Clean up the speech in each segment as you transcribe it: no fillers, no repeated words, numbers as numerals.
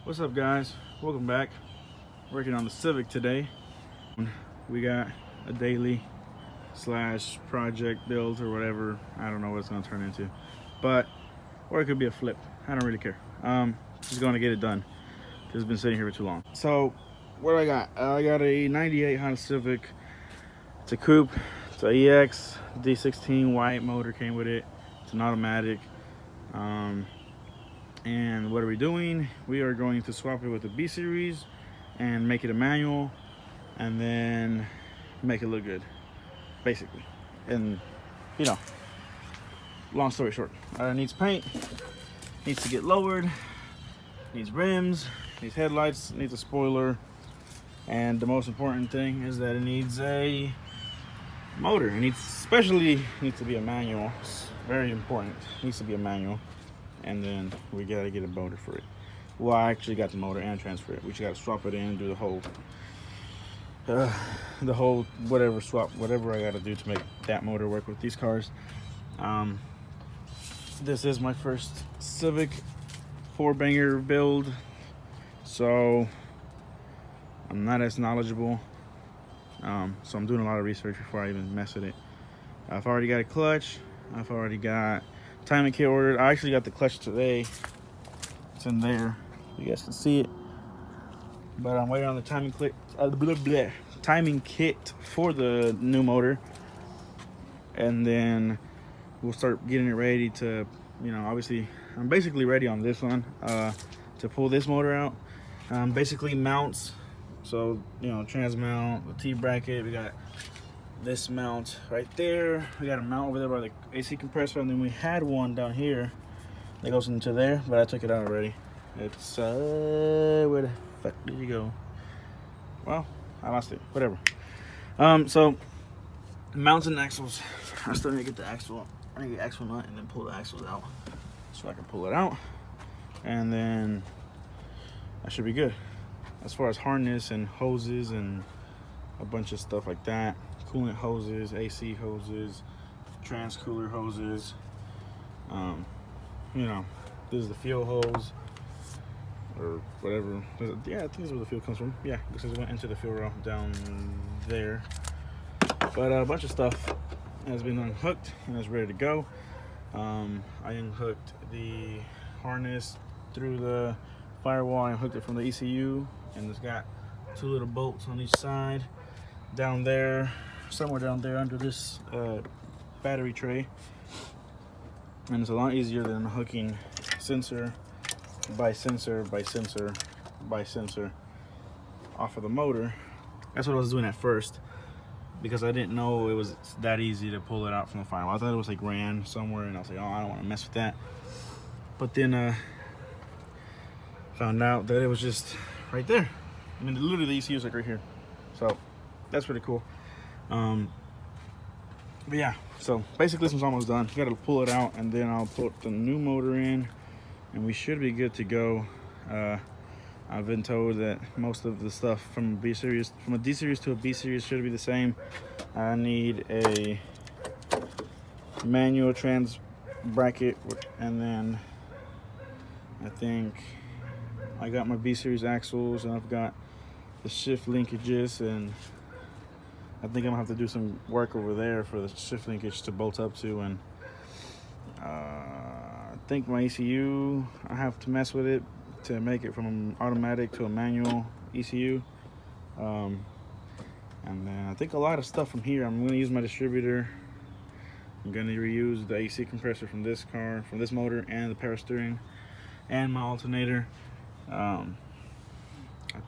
What's up, guys? Welcome back. Working on the Civic today. We got a daily slash project build or whatever. I don't know what it's gonna turn into, but or it could be a flip. I don't really care. Just going to get it done because it's been sitting here for too long. So what do I got? I got a '98 Honda Civic. It's a coupe. It's a EX D16 white motor came with it. It's an automatic. And what are we doing? We are going to swap it with the B series and make it a manual and then make it look good, basically. And long story short, it needs paint, needs to get lowered, needs rims, needs headlights, needs a spoiler, and the most important thing is that it needs a motor. It especially needs to be a manual. It's very important. It needs to be a manual. And then we gotta get a motor for it. Well, I actually got the motor and transfer it. We just gotta swap it in, do the whole whatever I gotta do to make that motor work with these cars. This is my first Civic 4-banger build, so I'm not as knowledgeable. So I'm doing a lot of research before I even mess with it. I've already got a clutch. I've already got timing kit ordered. I actually got the clutch today. It's in there. You guys can see it. But I'm waiting on the timing kit for the new motor. And then we'll start getting it ready to, obviously, I'm basically ready on this one to pull this motor out. Basically mounts. So, trans mount, the T-bracket. We got this mount right there. We got a mount over there by the AC compressor, and then we had one down here that goes into there, but I took it out already. It's where the fuck did you go? Well, I lost it. Whatever. So mounts and axles. I still need to get the axle. I need to get the axle nut and then pull the axles out so I can pull it out, and then I should be good as far as harness and hoses and a bunch of stuff like that. Coolant hoses, AC hoses, trans cooler hoses. This is the fuel hose or whatever. Yeah, I think this is where the fuel comes from. Yeah, because it went into the fuel rail down there. But a bunch of stuff has been unhooked and is ready to go. I unhooked the harness through the firewall. I unhooked it from the ECU, and it's got 2 little bolts on each side. Down there, somewhere down there under this battery tray, and it's a lot easier than hooking sensor by sensor by sensor by sensor off of the motor. That's what I was doing at first because I didn't know it was that easy to pull it out from the firewall. I thought it was like ran somewhere, and I was like, oh, I don't want to mess with that. But then found out that it was just right there. I mean, literally the ECU is like right here, so that's pretty cool. But yeah, so basically this one's almost done. You gotta pull it out, and then I'll put the new motor in, and we should be good to go. I've been told that most of the stuff from a D series to a B series should be the same. I need a manual trans bracket, and then I think I got my B series axles, and I've got the shift linkages, and I think I'm gonna have to do some work over there for the shift linkage to bolt up to, and I think my ECU, I have to mess with it to make it from an automatic to a manual ECU. And then I think a lot of stuff from here. I'm gonna use my distributor. I'm gonna reuse the AC compressor from this car, from this motor, and the power steering, and my alternator. I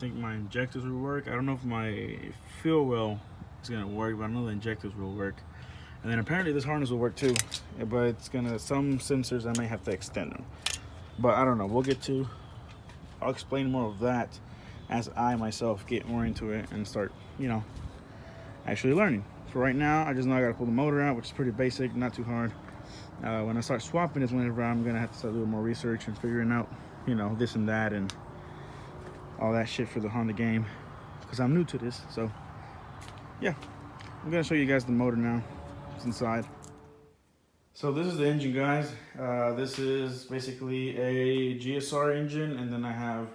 think my injectors will work. I don't know if my fuel well is gonna work, but I know the injectors will work. And then apparently this harness will work too, but it's some sensors I may have to extend them. But I don't know, I'll explain more of that as I myself get more into it and start, actually learning. For right now, I just know I gotta pull the motor out, which is pretty basic, not too hard. When I start swapping is whenever I'm gonna have to start doing more research and figuring out, this and that and all that shit for the Honda game, because I'm new to this. So yeah, I'm gonna show you guys the motor now. It's inside. So this is the engine, guys. This is basically a GSR engine, and then I have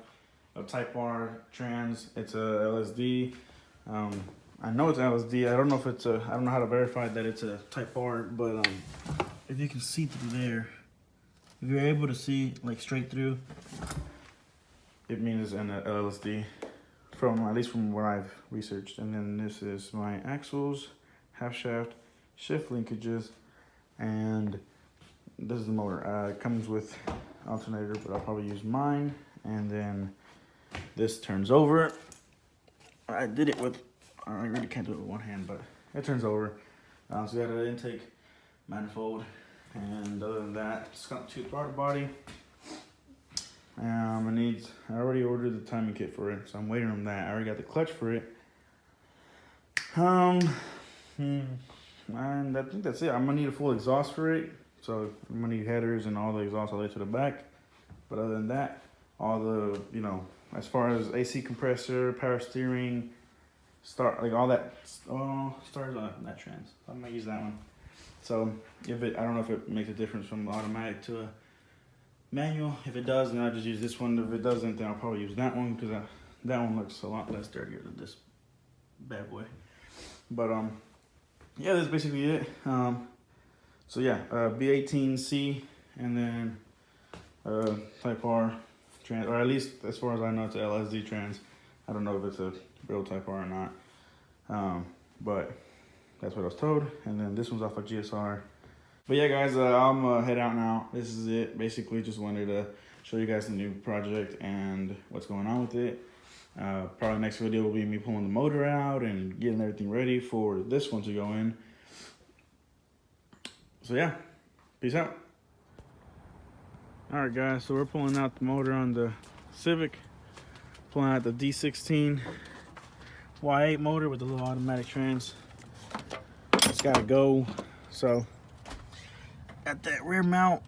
a Type R trans. It's a LSD. I know it's LSD. I don't know if it's a. I don't know how to verify that it's a Type R, but if you can see through there, if you're able to see like straight through, it means it's an LSD. From at least from what I've researched. And then this is my axles, half shaft, shift linkages, and this is the motor. It comes with alternator, but I'll probably use mine. And then this turns over. I did it with, I really can't do it with one hand, but it turns over. So we got an intake manifold, and other than that, it's got two throttle body. I already ordered the timing kit for it, so I'm waiting on that. I already got the clutch for it. And I think that's it. I'm gonna need a full exhaust for it, so I'm gonna need headers and all the exhaust all the way to the back. But other than that, all the, you know, as far as AC compressor, power steering, all that, starts on that trans. I'm gonna use that one. So I don't know if it makes a difference from automatic to a manual. If it does, then I'll just use this one. If it doesn't, then I'll probably use that one, because that one looks a lot less dirtier than this bad boy. But yeah, that's basically it. So yeah, b18C, and then Type R trans, or at least as far as I know, it's a LSD trans. I don't know if it's a real Type R or not, but that's what I was told. And then this one's off of GSR. But yeah, guys, I'm gonna head out now. This is it. Basically, just wanted to show you guys the new project and what's going on with it. Probably next video will be me pulling the motor out and getting everything ready for this one to go in. So yeah, peace out. All right, guys, so we're pulling out the motor on the Civic, pulling out the D16 Y8 motor with the little automatic trans. It's gotta go. So at that rear mount,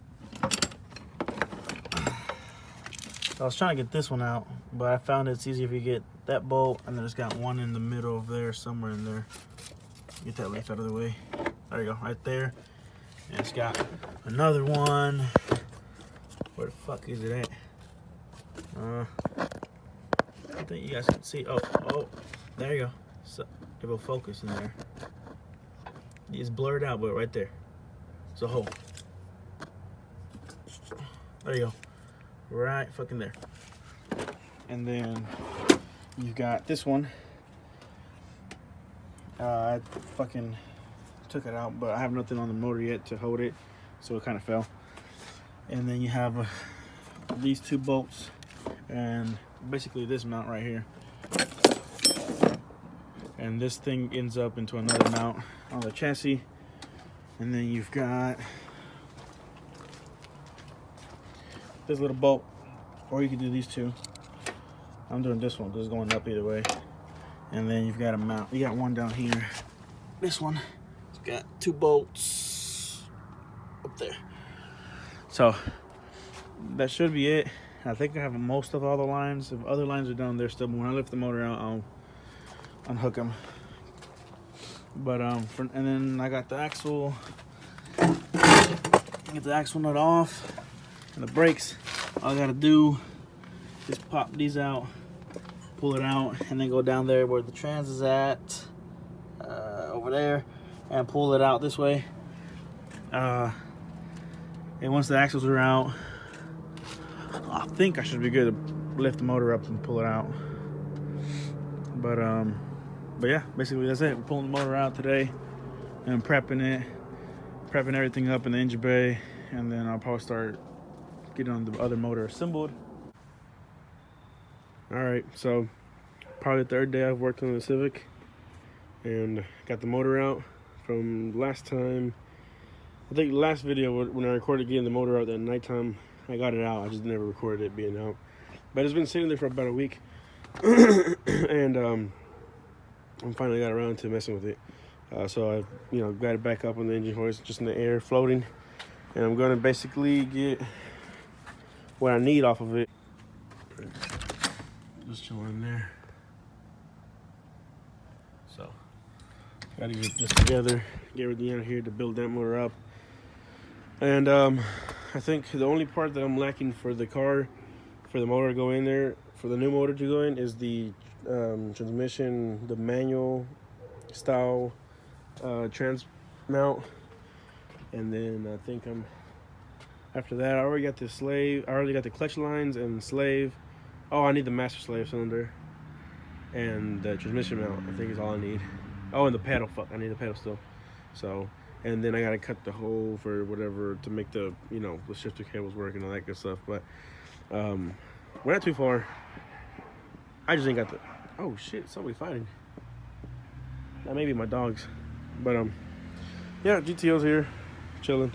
I was trying to get this one out, but I found it's easier if you get that bolt, and then it's got one in the middle over there, somewhere in there. Get that left out of the way. There you go, right there. And it's got another one. Where the fuck is it at? I think you guys can see. Oh, there you go. So it will focus in there. It's blurred out, but right there. It's a hole. There you go. Right fucking there. And then you've got this one. I fucking took it out, but I have nothing on the motor yet to hold it, so it kind of fell. And then you have these two bolts, and basically this mount right here. And this thing ends up into another mount on the chassis. And then you've got this little bolt, or you can do these two. I'm doing this one because it's going up either way. And then you've got a mount. You got one down here. This one, it's got two bolts up there. So that should be it. I think I have most of all the lines. If other lines are done, they're still. When I lift the motor out, I'll unhook them. But and then I got the axle. Get the axle nut off and the brakes. All I gotta do is pop these out, pull it out, and then go down there where the trans is at, over there, and pull it out this way. And once the axles are out, I think I should be good to lift the motor up and pull it out. But yeah, basically that's it. We're pulling the motor out today and prepping everything up in the engine bay, and then I'll probably start getting on the other motor assembled. All right, so probably the third day I've worked on the Civic, and got the motor out from last time. I think the last video when I recorded getting the motor out that nighttime, I got it out. I just never recorded it being out. But it's been sitting there for about a week. And I finally got around to messing with it. So I, got it back up on the engine hoist, just in the air, floating. And I'm gonna basically get what I need off of it. Just chilling in there. So, gotta get this together, get everything out of here to build that motor up. And I think the only part that I'm lacking for the car for the motor to go in there, for the new motor to go in, is the transmission, the manual style trans mount. And then I think after that, I already got the slave. I already got the clutch lines and slave. Oh, I need the master slave cylinder and the transmission mount. I think is all I need. Oh, and the pedal. Fuck, I need the pedal still. So, and then I gotta cut the hole for whatever to make the the shifter cables work and all that good stuff. But we're not too far. I just ain't got the. Oh shit! Somebody fighting. That may be my dogs. But yeah, GTO's here, chilling.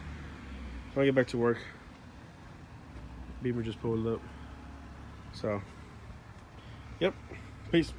When I get back to work, Beamer just pulled up. So, yep. Peace.